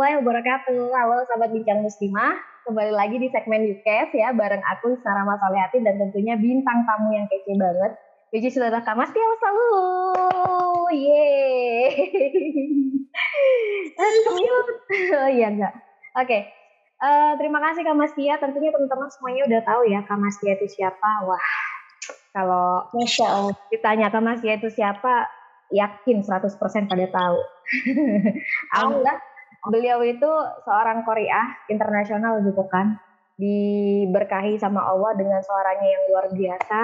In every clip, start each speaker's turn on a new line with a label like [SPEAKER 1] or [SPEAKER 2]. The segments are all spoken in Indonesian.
[SPEAKER 1] warahmatullahi wabarakatuh. Halo sahabat Bincang Muslimah, kembali lagi di segmen Yukes ya, bareng aku Sarah Masolihati dan tentunya bintang tamu yang kece banget, which is saudara Kak Mastia selalu. Yeay. Oh iya enggak. Oke. Terima kasih Kak Mastia. Tentunya teman-teman semuanya udah tahu ya Kak Mastia itu siapa. Wah, kalau
[SPEAKER 2] Masya Allah
[SPEAKER 1] ditanya Kak Mastia itu siapa, yakin 100% pada tahu. Alhamdulillah beliau itu seorang qori'ah internasional gitu kan, diberkahi sama Allah dengan suaranya yang luar biasa,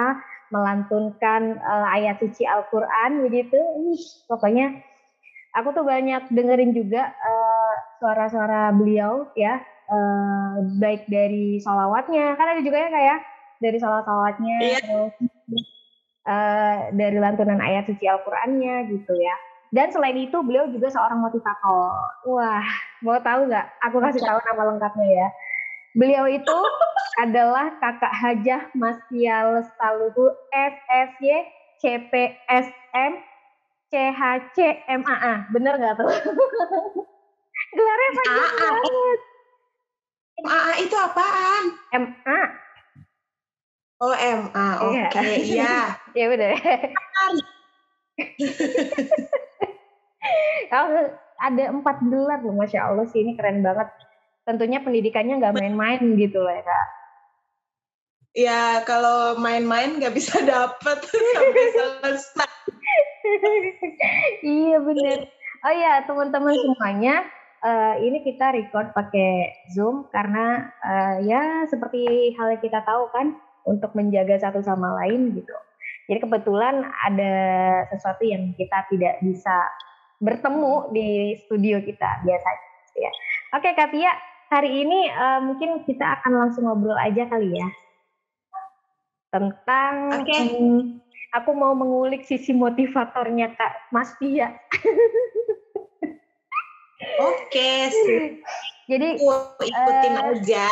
[SPEAKER 1] melantunkan ayat suci Al-Quran begitu. Pokoknya aku tuh banyak dengerin juga suara-suara beliau ya, baik dari sholawatnya, kan ada juga ya kayak dari sholawatnya, terus dari lantunan ayat suci Al-Qurannya gitu ya. Dan selain itu beliau juga seorang motivator. Wah, mau tahu nggak? Aku kasih tahu nama lengkapnya ya. Beliau itu adalah Kakak Hajah Mastia Lestaluhu SSY CPSM CHCMAA. Bener nggak tuh? Gelarnya panjang banget.
[SPEAKER 2] MAA itu apaan?
[SPEAKER 1] MA.
[SPEAKER 2] Oh MA, oke, iya.
[SPEAKER 1] Ya udah. Ada 4 gelar loh, Masya Allah sih, ini keren banget. Tentunya pendidikannya nggak main-main gitu loh ya Kak.
[SPEAKER 2] Ya kalau main-main nggak bisa dapet sampai selesai.
[SPEAKER 1] Iya bener. Oh ya teman-teman semuanya, ini kita record pakai Zoom karena ya seperti hal yang kita tahu kan, untuk menjaga satu sama lain gitu. Jadi kebetulan ada sesuatu yang kita tidak bisa bertemu di studio kita biasanya ya. Oke Kak Tia, hari ini mungkin kita akan langsung ngobrol aja kali ya tentang aku mau mengulik sisi motivatornya Kak Mastia.
[SPEAKER 2] Oke,
[SPEAKER 1] jadi
[SPEAKER 2] ikutin aja.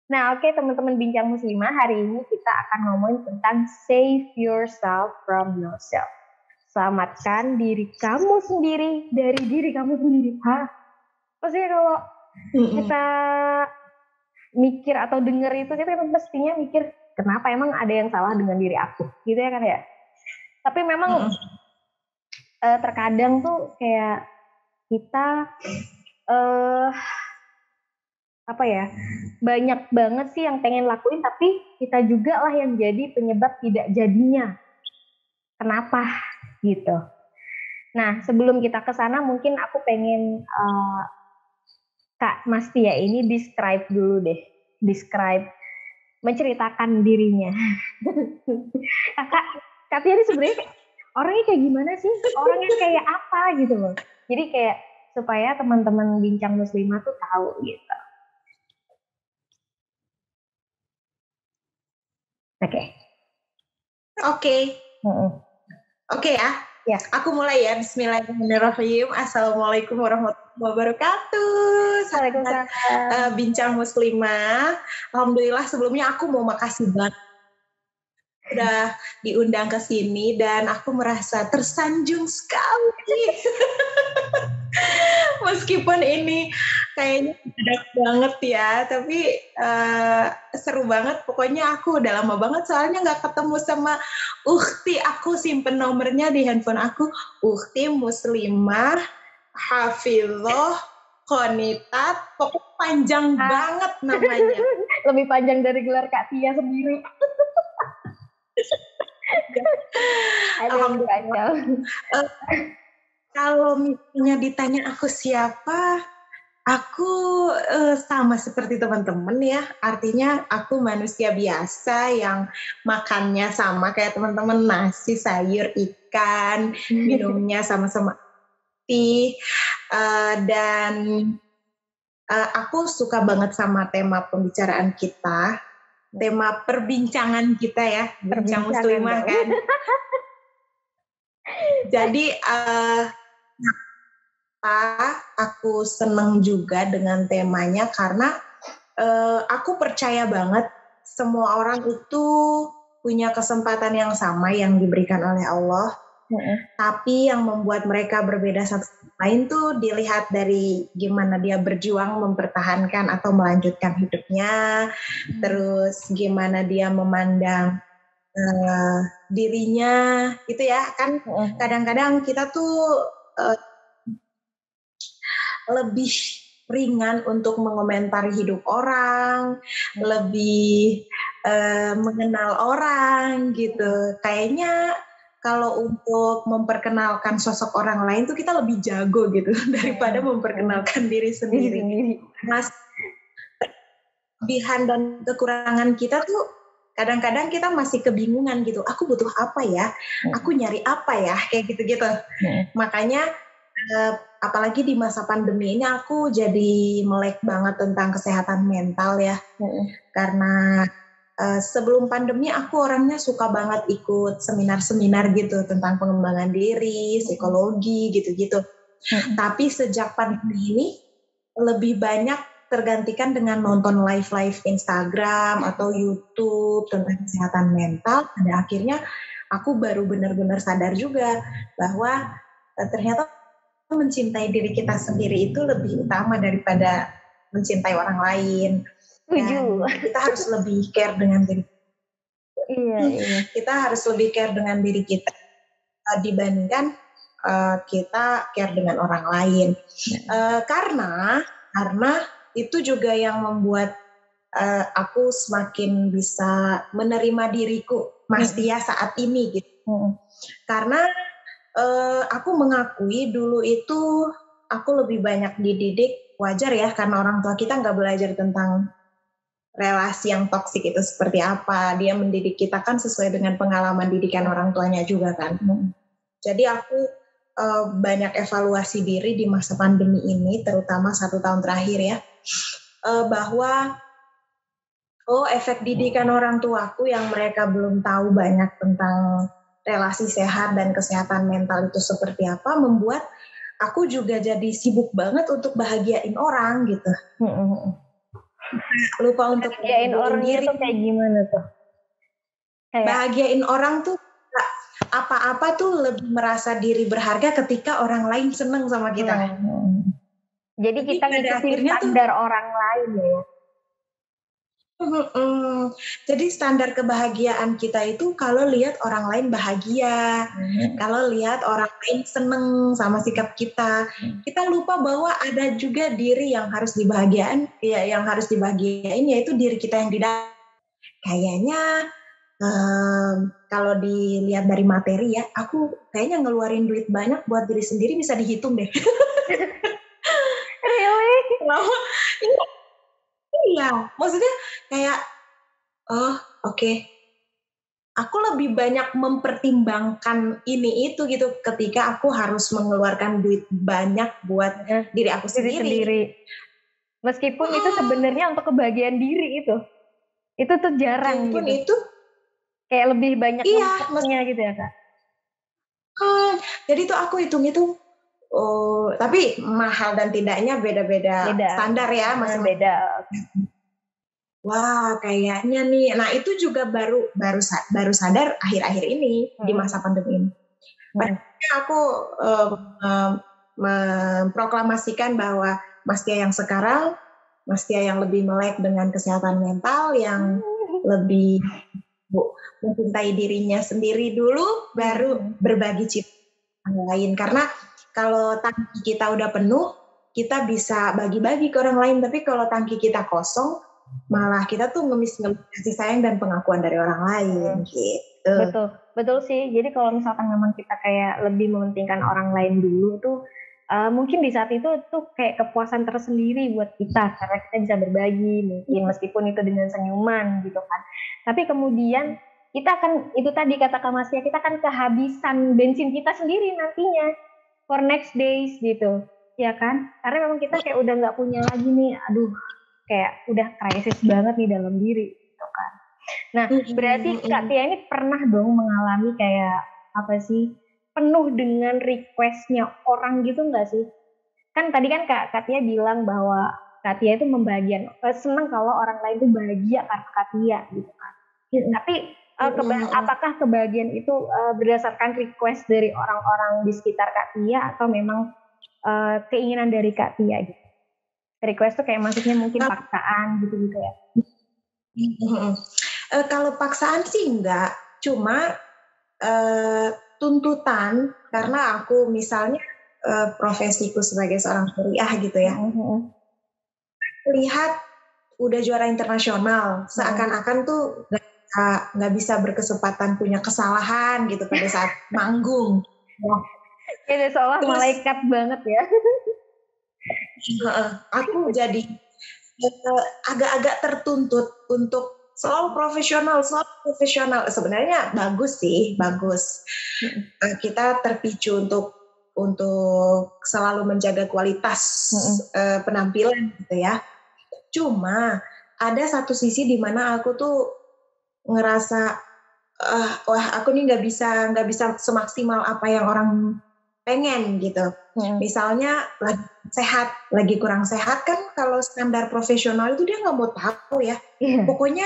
[SPEAKER 1] Nah oke, teman-teman Bincang Muslimah, hari ini kita akan ngomongin tentang save yourself from yourself. Selamatkan diri kamu sendiri dari diri kamu sendiri. Maksudnya kalau kita mikir atau denger itu, kita mestinya mikir kenapa emang ada yang salah dengan diri aku gitu ya kan ya. Tapi memang terkadang tuh kayak kita banyak banget sih yang pengen lakuin, tapi kita juga lah yang jadi penyebab tidak jadinya. Kenapa gitu. Nah sebelum kita ke sana mungkin aku pengen Kak Mastia ini describe dulu deh, menceritakan dirinya. Kak Tia ini sebenarnya orangnya kayak gimana sih? Orangnya kayak apa gitu loh. Jadi kayak supaya teman-teman Bincang Muslimah tuh tahu gitu.
[SPEAKER 2] Oke ya. Aku mulai ya. Bismillahirrahmanirrahim. Assalamualaikum warahmatullahi wabarakatuh. Waalaikumsalam. Bincang Muslimah. Alhamdulillah sebelumnya aku mau makasih banget udah diundang ke sini dan aku merasa tersanjung sekali. Meskipun ini kayaknya berat banget ya, tapi seru banget. Pokoknya aku udah lama banget soalnya nggak ketemu sama Ukhti. Aku simpen nomornya di handphone aku. Ukhti Muslimah Hafizah Qonitat. Pokoknya panjang banget namanya.
[SPEAKER 1] Lebih panjang dari gelar Kak Tia sendiri.
[SPEAKER 2] Alhamdulillah. Kalau misalnya ditanya aku siapa, aku sama seperti teman-teman ya. Artinya aku manusia biasa yang makannya sama kayak teman-teman, nasi, sayur, ikan, minumnya sama-sama teh. Dan aku suka banget sama tema pembicaraan kita. Tema perbincangan kita ya, Bincang Muslimah kan. Jadi aku seneng juga dengan temanya karena aku percaya banget semua orang itu punya kesempatan yang sama yang diberikan oleh Allah. Tapi yang membuat mereka berbeda satu sama lain tuh dilihat dari gimana dia berjuang mempertahankan atau melanjutkan hidupnya, terus gimana dia memandang dirinya gitu ya. Kan kadang-kadang kita tuh lebih ringan untuk mengomentari hidup orang, lebih mengenal orang gitu. Kayaknya kalau untuk memperkenalkan sosok orang lain tuh kita lebih jago gitu daripada memperkenalkan diri sendiri. Mas, kelebihan dan kekurangan kita tuh kadang-kadang kita masih kebingungan gitu. Aku butuh apa ya? Aku nyari apa ya? Kayak gitu-gitu. Makanya apalagi di masa pandemi ini aku jadi melek banget tentang kesehatan mental ya. Karena sebelum pandemi aku orangnya suka banget ikut seminar-seminar gitu tentang pengembangan diri, psikologi gitu-gitu. Tapi sejak pandemi ini lebih banyak tergantikan dengan nonton live Instagram atau YouTube tentang kesehatan mental. Pada akhirnya aku baru benar-benar sadar juga bahwa ternyata mencintai diri kita sendiri itu lebih utama daripada mencintai orang lain. Dan kita harus lebih care dengan diri kita. Kita harus lebih care dengan diri kita dibandingkan kita care dengan orang lain. Karena itu juga yang membuat aku semakin bisa menerima diriku Mas Tia saat ini gitu. Karena aku mengakui dulu itu aku lebih banyak dididik, wajar ya karena orang tua kita nggak belajar tentang relasi yang toksik itu seperti apa. Dia mendidik kita kan sesuai dengan pengalaman didikan orang tuanya juga kan. Jadi aku banyak evaluasi diri di masa pandemi ini, terutama 1 tahun terakhir ya, bahwa efek didikan orang tuaku yang mereka belum tahu banyak tentang relasi sehat dan kesehatan mental itu seperti apa, membuat aku juga jadi sibuk banget untuk bahagiain orang gitu. Lupa untuk
[SPEAKER 1] bahagiain orangnya tuh kayak gimana tuh?
[SPEAKER 2] Bahagiain orang tuh apa-apa tuh lebih merasa diri berharga ketika orang lain seneng sama kita.
[SPEAKER 1] Jadi kita ngikutin standar orang lain ya.
[SPEAKER 2] Jadi standar kebahagiaan kita itu kalau lihat orang lain bahagia, kalau lihat orang lain seneng sama sikap kita, kita lupa bahwa ada juga diri yang harus dibahagiain, yang harus dibahagiain yaitu diri kita yang di dalam. Kayaknya kalau dilihat dari materi ya, aku kayaknya ngeluarin duit banyak buat diri sendiri bisa dihitung deh.
[SPEAKER 1] Really?
[SPEAKER 2] Iya, maksudnya kayak, oke. Aku lebih banyak mempertimbangkan ini itu gitu ketika aku harus mengeluarkan duit banyak buat diri aku sendiri.
[SPEAKER 1] Meskipun itu sebenarnya untuk kebahagiaan diri itu tuh jarang gitu.
[SPEAKER 2] Itu
[SPEAKER 1] kayak lebih banyak maksudnya gitu ya Kak.
[SPEAKER 2] Jadi tuh aku hitung-hitung. Tapi mahal dan tidaknya beda-beda standar ya, masih
[SPEAKER 1] beda.
[SPEAKER 2] Wah, kayaknya nih. Nah, itu juga baru sadar akhir-akhir ini di masa pandemi ini. Makanya aku memproklamasikan bahwa Mas Tia yang sekarang, Mas Tia yang lebih melek dengan kesehatan mental, yang lebih mencintai dirinya sendiri dulu, baru berbagi cita orang lain. Karena kalau tangki kita udah penuh, kita bisa bagi-bagi ke orang lain. Tapi kalau tangki kita kosong, malah kita tuh ngemis kasih sayang dan pengakuan dari orang lain gitu.
[SPEAKER 1] Betul sih. Jadi kalau misalkan memang kita kayak lebih mementingkan orang lain dulu tuh mungkin di saat itu tuh kayak kepuasan tersendiri buat kita karena kita bisa berbagi mungkin meskipun itu dengan senyuman gitu kan. Tapi kemudian kita akan itu tadi kata Kak Masya, kita akan kehabisan bensin kita sendiri nantinya for next days gitu, ya kan? Karena memang kita kayak udah nggak punya lagi nih, kayak udah krisis banget nih dalam diri, gitu kan. Nah, berarti Kak Tia ini pernah dong mengalami kayak apa sih, penuh dengan request-nya orang gitu nggak sih? Kan tadi kan Kak Tia bilang bahwa Kak Tia itu senang kalau orang lain tuh bahagia karena Kak Tia gitu kan. Tapi apakah kebahagiaan itu berdasarkan request dari orang-orang di sekitar Kak Tia atau memang keinginan dari Kak Tia gitu? Request tuh kayak maksudnya mungkin paksaan gitu-gitu ya?
[SPEAKER 2] Kalau paksaan sih enggak, cuma tuntutan karena aku misalnya profesiku sebagai seorang kuliah gitu ya. Lihat udah juara internasional, seakan-akan tuh nggak bisa berkesempatan punya kesalahan gitu pada saat manggung.
[SPEAKER 1] Kayak seolah malaikat banget ya.
[SPEAKER 2] Aku jadi agak-agak tertuntut untuk selalu profesional. Sebenarnya bagus sih, bagus. Kita terpicu untuk selalu menjaga kualitas penampilan gitu ya. Cuma ada satu sisi di mana aku tuh ngerasa wah aku nih nggak bisa semaksimal apa yang orang pengen gitu. Misalnya lagi kurang sehat kan, kalau standar profesional itu dia nggak mau tahu ya. Pokoknya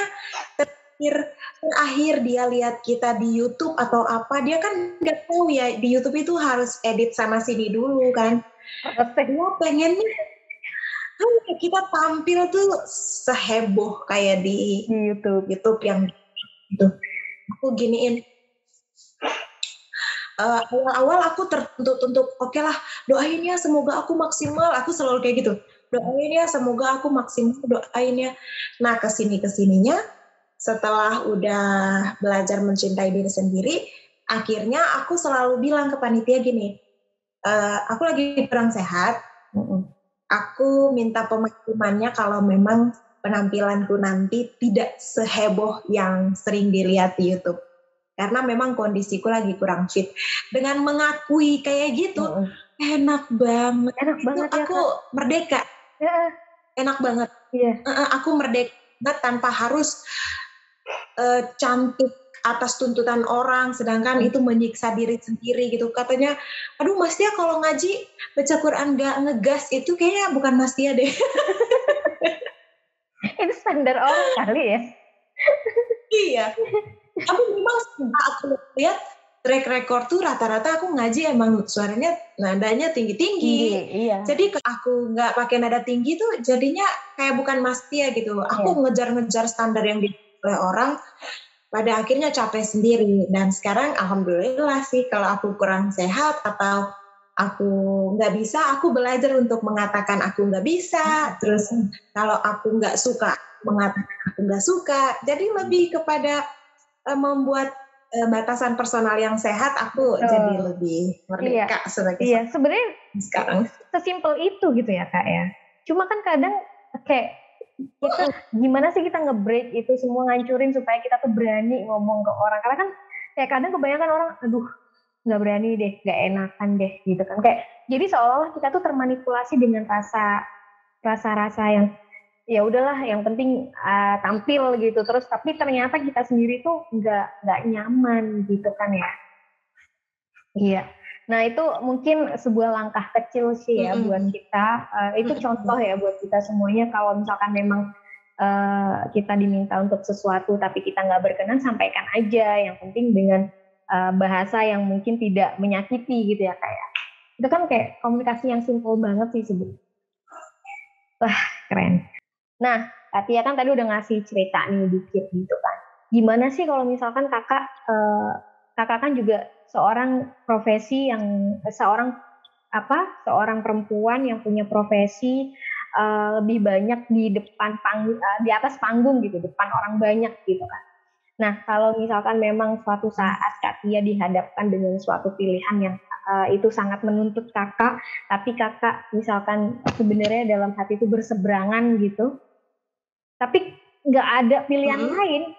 [SPEAKER 2] terakhir dia lihat kita di YouTube atau apa, dia kan nggak tahu ya di YouTube itu harus edit sana sini dulu kan. Dia pengennya kita tampil tuh seheboh kayak di YouTube yang gitu. Aku giniin. Awal-awal aku tertuntut untuk oke lah, doain ya semoga aku maksimal. Aku selalu kayak gitu. Doain ya semoga aku maksimal, doain ya. Nah kesininya setelah udah belajar mencintai diri sendiri, akhirnya aku selalu bilang ke panitia gini, aku lagi kurang sehat. Aku minta pemaklumannya kalau memang penampilanku nanti tidak seheboh yang sering dilihat di YouTube. Karena memang kondisiku lagi kurang fit. Dengan mengakui kayak gitu, enak banget.
[SPEAKER 1] Enak banget ya,
[SPEAKER 2] aku merdeka. Enak banget. Aku merdeka tanpa harus cantik atas tuntutan orang, sedangkan itu menyiksa diri sendiri gitu. Katanya, aduh Mas Tia kalau ngaji baca Quran gak ngegas itu kayaknya bukan Mas Tia deh.
[SPEAKER 1] Itu standar orang kali ya.
[SPEAKER 2] Iya. Tapi memang aku lihat track record tuh rata-rata aku ngaji emang suaranya nadanya tinggi-tinggi.
[SPEAKER 1] Iya.
[SPEAKER 2] Jadi aku nggak pakai nada tinggi tuh jadinya kayak bukan Mas Tia gitu. Aku ngejar-ngejar standar yang dipakai oleh orang. Pada akhirnya capek sendiri. Dan sekarang alhamdulillah sih kalau aku kurang sehat atau aku nggak bisa, aku belajar untuk mengatakan aku nggak bisa. Terus kalau aku nggak suka, mengatakan aku nggak suka. Jadi lebih kepada membuat batasan personal yang sehat, aku jadi lebih merdeka sebagai
[SPEAKER 1] sebenarnya
[SPEAKER 2] sekarang.
[SPEAKER 1] Sesimpel itu gitu ya Kak ya. Cuma kan kadang kayak kita gimana sih kita nge-break itu semua, ngancurin supaya kita tuh berani ngomong ke orang. Karena kan kayak kadang kebanyakan orang, aduh nggak berani deh, nggak enakan deh gitu kan. Kayak jadi seolah-olah kita tuh termanipulasi dengan rasa-rasa yang ya udahlah yang penting tampil gitu terus, tapi ternyata kita sendiri tuh nggak nyaman gitu kan ya. Iya. Nah itu mungkin sebuah langkah kecil sih ya buat kita. Itu contoh ya buat kita semuanya. Kalau misalkan memang kita diminta untuk sesuatu tapi kita nggak berkenan, sampaikan aja. Yang penting dengan bahasa yang mungkin tidak menyakiti gitu ya kayak. Itu kan kayak komunikasi yang simpel banget sih sebenarnya. Wah keren. Nah Kak Tia kan tadi udah ngasih cerita nih dikit gitu kan. Gimana sih kalau misalkan kakak kan juga seorang perempuan yang punya profesi lebih banyak di depan di atas panggung gitu, depan orang banyak gitu kan. Nah, kalau misalkan memang suatu saat Kak Tia dihadapkan dengan suatu pilihan yang itu sangat menuntut kakak, tapi kakak misalkan sebenarnya dalam hati itu berseberangan gitu, tapi nggak ada pilihan lain,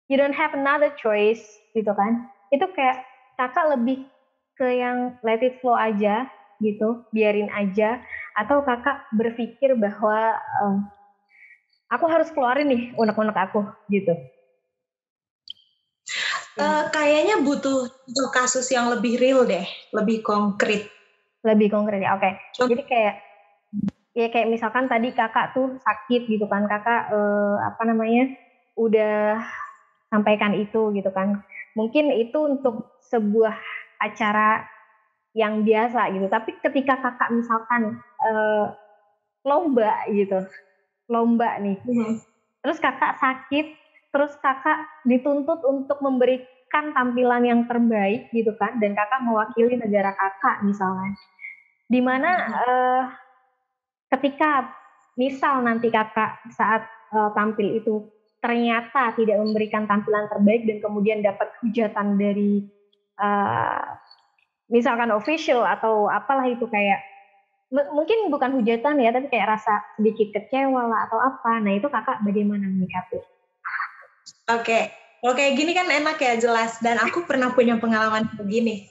[SPEAKER 1] you don't have another choice gitu kan. Itu kayak kakak lebih ke yang let it flow aja gitu, biarin aja, atau kakak berpikir bahwa aku harus keluarin nih unek-unek aku gitu.
[SPEAKER 2] Kayaknya butuh kasus yang lebih real deh, lebih konkret.
[SPEAKER 1] Lebih konkret ya, oke. Jadi kayak misalkan tadi kakak tuh sakit gitu kan, kakak udah sampaikan itu gitu kan. Mungkin itu untuk sebuah acara yang biasa gitu. Tapi ketika kakak misalkan lomba gitu, lomba nih, terus kakak sakit, terus kakak dituntut untuk memberikan tampilan yang terbaik gitu kan, dan kakak mewakili negara kakak misalnya, dimana ketika misal nanti kakak saat tampil itu ternyata tidak memberikan tampilan terbaik dan kemudian dapat hujatan dari misalkan official atau apalah itu, kayak mungkin bukan hujatan ya, tapi kayak rasa sedikit kecewa lah atau apa. Nah itu kakak bagaimana menyikapi?
[SPEAKER 2] Oke, kalau kayak gini kan enak ya, jelas. Dan aku pernah punya pengalaman begini.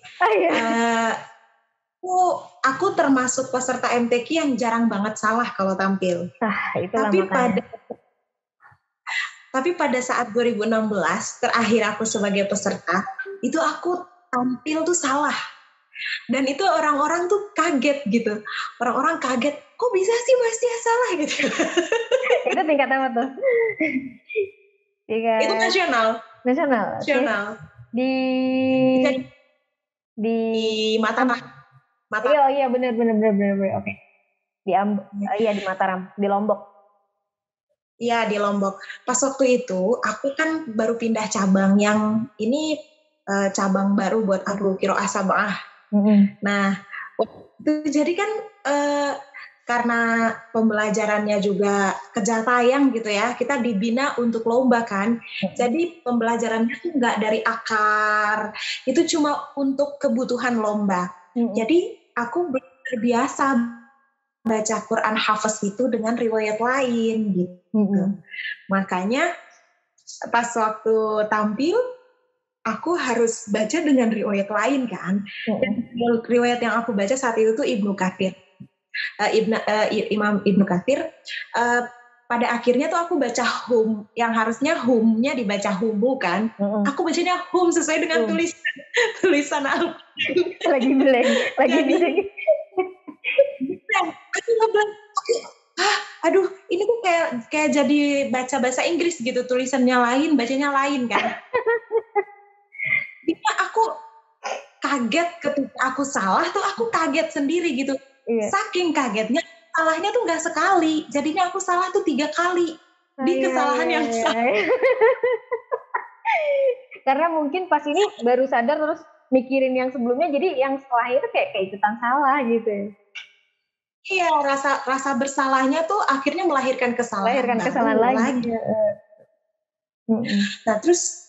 [SPEAKER 2] Aku termasuk peserta MTQ yang jarang banget salah kalau tampil. Tapi pada saat 2016 terakhir aku sebagai peserta, itu aku tampil tuh salah. Dan itu orang-orang tuh kaget gitu. Orang-orang kaget, kok bisa sih Mas Tia salah gitu.
[SPEAKER 1] Itu tingkat apa tuh?
[SPEAKER 2] Itu nasional.
[SPEAKER 1] Nasional.
[SPEAKER 2] Okay. Di Mataram.
[SPEAKER 1] Iya benar. Oke. Di Mataram, di Lombok.
[SPEAKER 2] Iya, di Lombok. Pas waktu itu aku kan baru pindah cabang, yang ini cabang baru buat aku, Qiraah Sab'ah. Nah, jadi kan karena pembelajarannya juga kejar tayang gitu ya, kita dibina untuk lomba kan. Jadi pembelajarannya tuh nggak dari akar, itu cuma untuk kebutuhan lomba. Jadi aku terbiasa baca Quran hafaz itu dengan riwayat lain gitu. Makanya pas waktu tampil aku harus baca dengan riwayat lain kan. Dan riwayat yang aku baca saat itu tuh Ibnu Katsir. Imam Ibnu Katsir, pada akhirnya tuh aku baca hum, yang harusnya humnya dibaca humu kan. Aku bacanya hum sesuai dengan tulisan Al-Quran.
[SPEAKER 1] Lagi blank.
[SPEAKER 2] Aku ngeblank. Aduh, ini tuh kayak jadi baca bahasa Inggris gitu, tulisannya lain, bacanya lain kan. Jadi aku kaget ketika aku salah tuh, aku kaget sendiri gitu. Saking kagetnya, salahnya tuh nggak sekali, jadinya aku salah tuh 3 kali di kesalahan yang sama.
[SPEAKER 1] Karena mungkin pas ini baru sadar terus mikirin yang sebelumnya, jadi yang setelahnya itu kayak ikutan salah gitu.
[SPEAKER 2] Iya, rasa bersalahnya tuh akhirnya melahirkan kesalahan lagi. Nah terus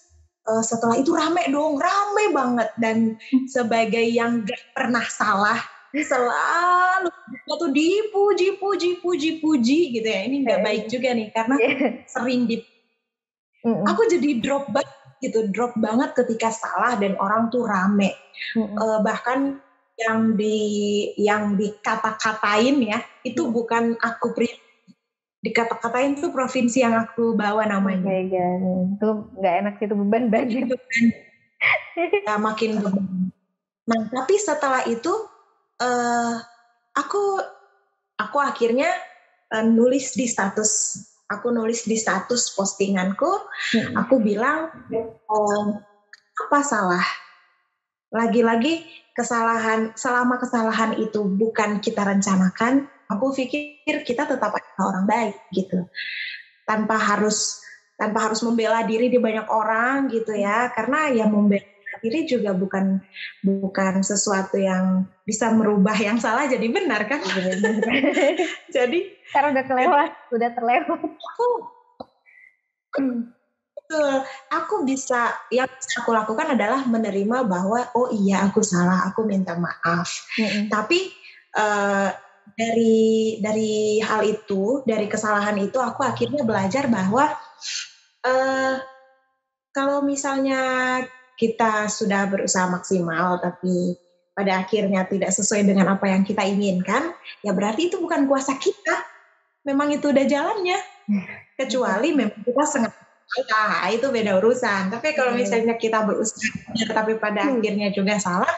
[SPEAKER 2] setelah itu rame banget, dan sebagai yang gak pernah salah selalu tuh dipuji gitu ya. Ini nggak baik juga nih, karena sering aku jadi drop banget ketika salah dan orang tuh rame. Bahkan yang dikata-katain ya, itu bukan aku dikata-katain tuh provinsi yang aku bawa namanya.
[SPEAKER 1] Itu nggak enak sih, itu beban banget.
[SPEAKER 2] Ya, makin beban. Nah tapi setelah itu aku akhirnya nulis di status postinganku. Aku bilang apa salah. Lagi-lagi selama kesalahan itu bukan kita rencanakan, aku pikir kita tetap orang baik gitu. Tanpa harus membela diri di banyak orang gitu ya, karena yang membela diri juga bukan sesuatu yang bisa merubah yang salah jadi benar kan. Jadi
[SPEAKER 1] karena udah terlewat.
[SPEAKER 2] Aku bisa, yang aku lakukan adalah menerima bahwa oh iya aku salah, aku minta maaf. Tapi dari hal itu, dari kesalahan itu, aku akhirnya belajar bahwa kalau misalnya kita sudah berusaha maksimal tapi pada akhirnya tidak sesuai dengan apa yang kita inginkan, ya berarti itu bukan kuasa kita. Memang itu udah jalannya. Kecuali memang kita sengaja, itu beda urusan. Tapi kalau misalnya kita berusaha tapi pada akhirnya juga salah,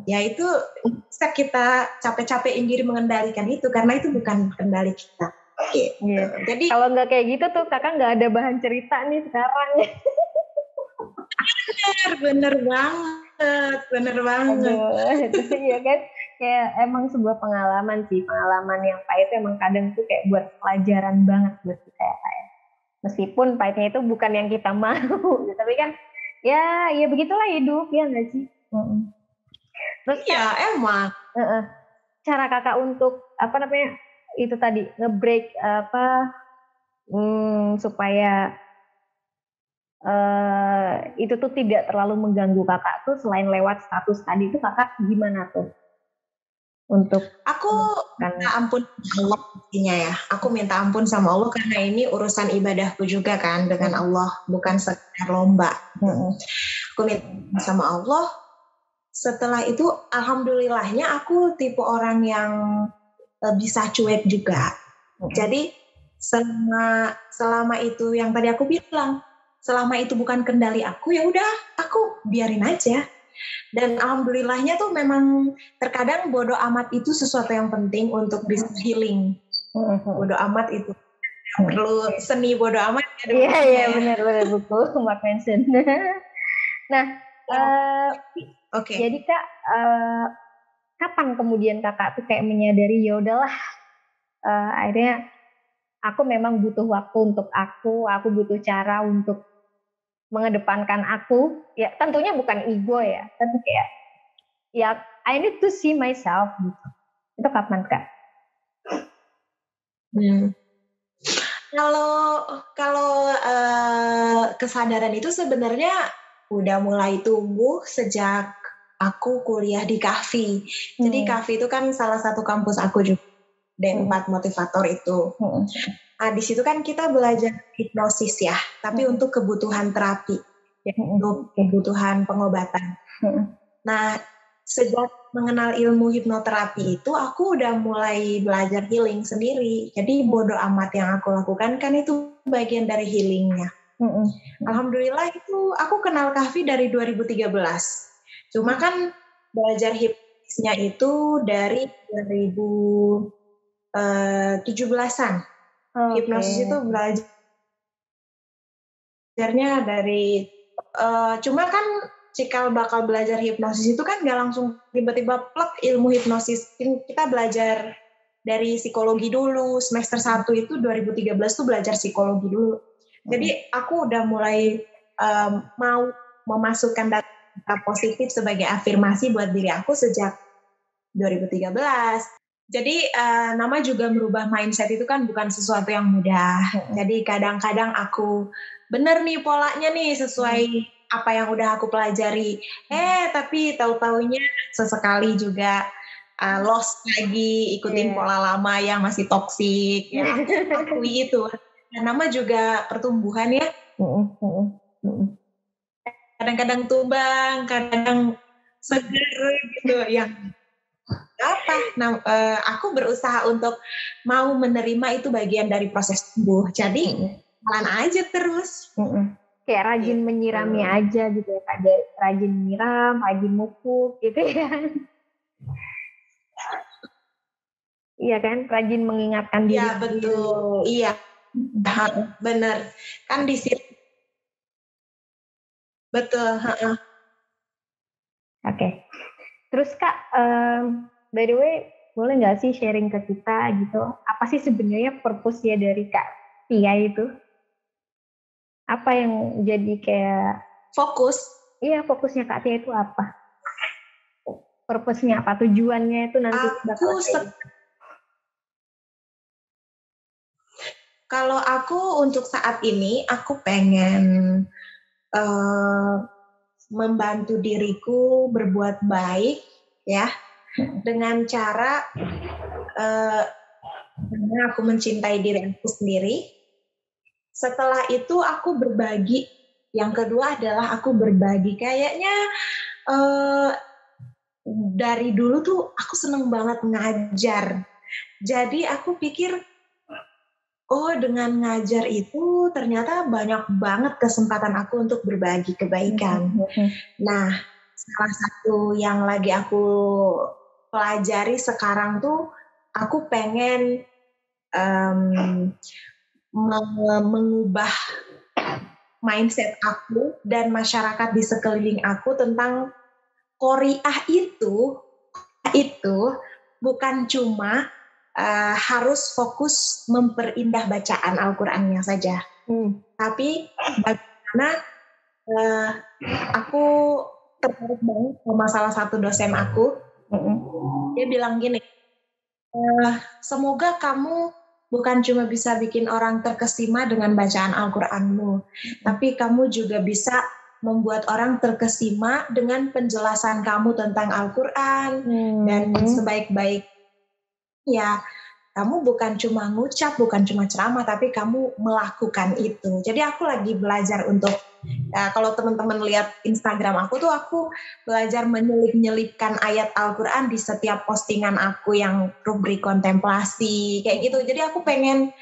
[SPEAKER 2] ya itu bisa kita capek-capekin diri mengendalikan itu, karena itu bukan kendali kita. Gitu.
[SPEAKER 1] Jadi kalau nggak kayak gitu tuh kakak nggak ada bahan cerita nih sekarang.
[SPEAKER 2] Bener banget, bener banget.
[SPEAKER 1] Aduh, itu ya kan kayak emang sebuah pengalaman sih, pengalaman yang pahit emang kadang tuh kayak buat pelajaran banget buat kita ya kayak. Meskipun pahitnya itu bukan yang kita mau, tapi kan ya begitulah hidup ya nggak sih. Terus
[SPEAKER 2] Iya, emang.
[SPEAKER 1] cara kakak untuk apa namanya itu tadi ngebreak apa supaya itu tuh tidak terlalu mengganggu kakak tuh selain lewat status tadi itu kakak gimana tuh untuk
[SPEAKER 2] Aku minta ampun sama Allah intinya ya. Aku minta ampun sama Allah karena ini urusan ibadahku juga kan dengan Allah, bukan sekedar lomba. Aku minta sama Allah. Setelah itu alhamdulillahnya aku tipe orang yang bisa cuek juga. Jadi selama itu yang tadi aku bilang, selama itu bukan kendali aku ya udah aku biarin aja. Dan alhamdulillahnya tuh memang terkadang bodo amat itu sesuatu yang penting untuk bisa healing. Bodo amat itu perlu seni bodo amat.
[SPEAKER 1] Iya benar buku Mark Manson. Nah, jadi kak, kapan kemudian kakak tuh kayak menyadari ya udahlah, akhirnya aku memang butuh waktu untuk aku butuh cara untuk mengedepankan aku, ya tentunya bukan ego ya, tapi kayak ya I need to see myself gitu. Itu kapan kak?
[SPEAKER 2] Kalau kesadaran itu sebenarnya udah mulai tumbuh sejak aku kuliah di Kahfi. Jadi Kahfi itu kan salah satu kampus aku juga, D4 Motivator itu. Nah, di situ kan kita belajar hipnosis ya, tapi untuk kebutuhan terapi, untuk kebutuhan pengobatan. Nah, sejak mengenal ilmu hipnoterapi itu, aku udah mulai belajar healing sendiri. Jadi bodo amat yang aku lakukan kan itu bagian dari healingnya. Alhamdulillah itu aku kenal Kahfi dari 2013. Cuma kan belajar hipnosisnya itu dari 2017-an. Hipnosis itu belajarnya dari cuma kan cikal bakal belajar hipnosis itu kan gak langsung tiba-tiba plek ilmu hipnosis. Kita belajar dari psikologi dulu. Semester 1 itu 2013 tuh belajar psikologi dulu. Jadi aku udah mulai mau memasukkan data positif sebagai afirmasi buat diri aku sejak 2013. Jadi nama juga merubah mindset itu kan bukan sesuatu yang mudah. Jadi kadang-kadang aku bener nih polanya nih sesuai apa yang udah aku pelajari. Tapi tahu-taunya sesekali juga lost lagi, ikutin pola lama yang masih toksik. Ya, aku itu. Nama juga pertumbuhan ya. Kadang-kadang tumbang, kadang seger gitu yang apa? Nah, aku berusaha untuk mau menerima itu bagian dari proses tumbuh. Jadi jalan aja terus.
[SPEAKER 1] Kayak rajin menyirami aja gitu ya, Kak. Rajin menyiram, rajin mupuk gitu ya. Iya kan, rajin mengingatkan diri.
[SPEAKER 2] Iya betul, iya, benar. Kan di situ. Betul.
[SPEAKER 1] Oke. Terus Kak, by the way, boleh nggak sih sharing ke kita gitu? Apa sih sebenarnya purpose-nya dari Kak Tia itu? Apa yang jadi kayak
[SPEAKER 2] fokus?
[SPEAKER 1] Iya, fokusnya Kak Tia itu apa? Purpose-nya apa? Tujuannya itu nanti bakal
[SPEAKER 2] kalau aku untuk saat ini, aku pengen membantu diriku berbuat baik ya, dengan cara aku mencintai diri aku sendiri. Setelah itu aku berbagi. Yang kedua adalah aku berbagi. Kayaknya dari dulu tuh aku seneng banget ngajar. Jadi aku pikir, dengan ngajar itu ternyata banyak banget kesempatan aku untuk berbagi kebaikan. Nah, salah satu yang lagi aku pelajari sekarang tuh, aku pengen mengubah mindset aku dan masyarakat di sekeliling aku tentang Qori'ah itu bukan cuma harus fokus memperindah bacaan Al-Qur'annya saja. Tapi bagaimana aku tertarik banget sama salah satu dosen aku. Dia bilang gini, semoga kamu bukan cuma bisa bikin orang terkesima dengan bacaan Al-Qur'anmu, tapi kamu juga bisa membuat orang terkesima dengan penjelasan kamu tentang Al-Qur'an. Dan sebaik-baik ya, kamu bukan cuma ngucap, bukan cuma ceramah, tapi kamu melakukan itu. Jadi aku lagi belajar untuk, kalau teman-teman lihat Instagram aku tuh, aku belajar menyelip-nyelipkan ayat Al-Quran di setiap postingan aku yang rubrik kontemplasi, kayak gitu. Jadi aku pengen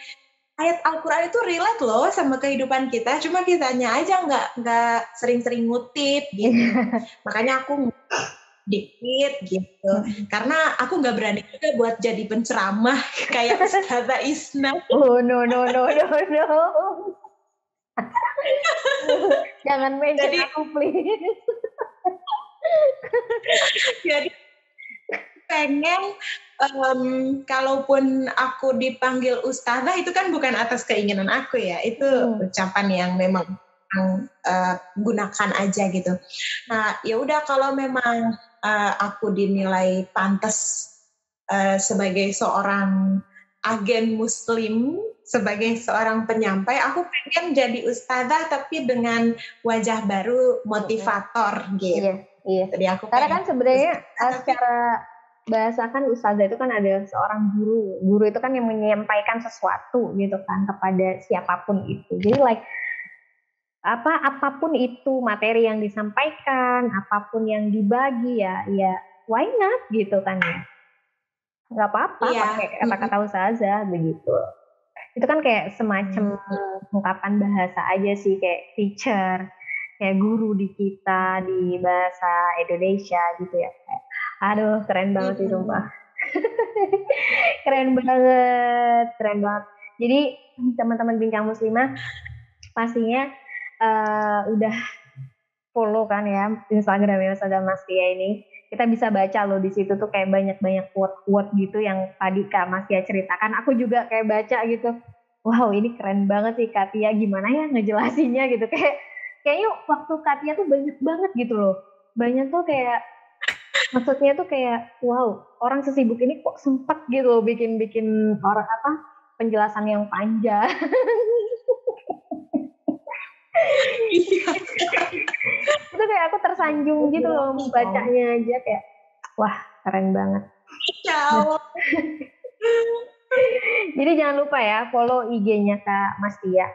[SPEAKER 2] ayat Al-Quran itu relate loh sama kehidupan kita, cuma kitanya aja nggak sering-sering ngutip gitu. Makanya aku dikit gitu, karena aku nggak berani juga buat jadi penceramah kayak Ustazah Isna.
[SPEAKER 1] Oh no. Jangan mention aku please.
[SPEAKER 2] Jadi pengen kalaupun aku dipanggil Ustazah itu kan bukan atas keinginan aku ya, itu ucapan yang memang gunakan aja gitu. Nah ya udah, kalau memang aku dinilai pantas sebagai seorang agen muslim, sebagai seorang penyampai, aku pengen jadi ustazah tapi dengan wajah baru, motivator gitu.
[SPEAKER 1] Iya. Jadi aku karena kan sebenarnya secara bahasa kan ustazah itu kan ada seorang guru. Guru itu kan yang menyampaikan sesuatu gitu kan kepada siapapun itu. Jadi like apapun itu materi yang disampaikan, apapun yang dibagi ya why not gitu kan ya. Nggak apa-apa pakai kata-kata ustazah begitu. Itu kan kayak semacam ungkapan bahasa aja sih, kayak teacher, kayak guru di kita di bahasa Indonesia gitu ya. Aduh keren banget sih sumpah. Keren banget. Jadi teman-teman Bincang Muslimah pastinya udah follow kan ya Instagramnya Ustazah Mastia ini. Kita bisa baca loh di situ tuh kayak banyak quote gitu yang tadi Kak Mastia ceritakan. Aku juga kayak baca gitu. Wow, ini keren banget sih Kak Tia, gimana ya ngejelasinnya gitu. Kayaknya waktu Kak Tia tuh banyak banget gitu loh. Banyak tuh kayak maksudnya tuh kayak wow, orang sesibuk ini kok sempat gitu loh bikin orang penjelasan yang panjang. Itu kayak aku tersanjung gitu loh membacanya aja, kayak wah keren banget. Jadi jangan lupa ya follow IG-nya Kak Mastia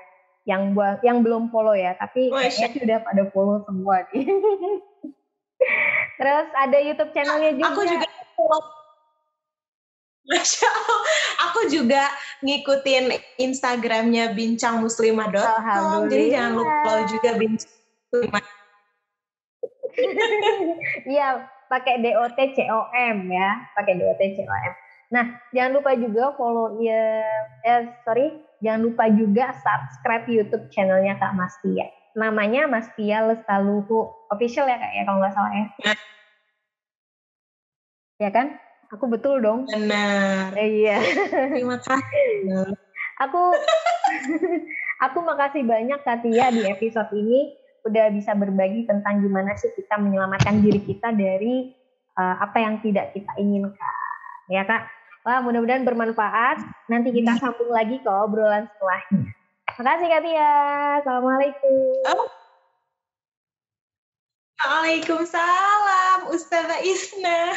[SPEAKER 1] yang belum follow ya, tapi kayaknya sudah pada follow semua nih. Terus ada YouTube channelnya juga.
[SPEAKER 2] Aku juga follow. Masya Allah, aku juga ngikutin Instagramnya bincangmuslimah.com. Jadi jangan lupa juga Bincang Muslimah.
[SPEAKER 1] Iya, pakai DOTCOM ya, pakai DOTCOM. Nah, jangan lupa juga follow jangan lupa juga subscribe YouTube channelnya Kak Mastia. Namanya Mastia Lestaluhu Official ya Kak ya, kalau nggak salah ya. Ya kan? Aku betul dong.
[SPEAKER 2] Benar.
[SPEAKER 1] Iya.
[SPEAKER 2] Terima kasih.
[SPEAKER 1] Aku makasih banyak Kak Tia di episode ini udah bisa berbagi tentang gimana sih kita menyelamatkan diri kita dari apa yang tidak kita inginkan. Ya Kak. Wah, mudah-mudahan bermanfaat. Nanti kita sambung lagi ke obrolan setelahnya. Makasih Kak Tia. Assalamualaikum.
[SPEAKER 2] Waalaikumsalam Ustazah Isna.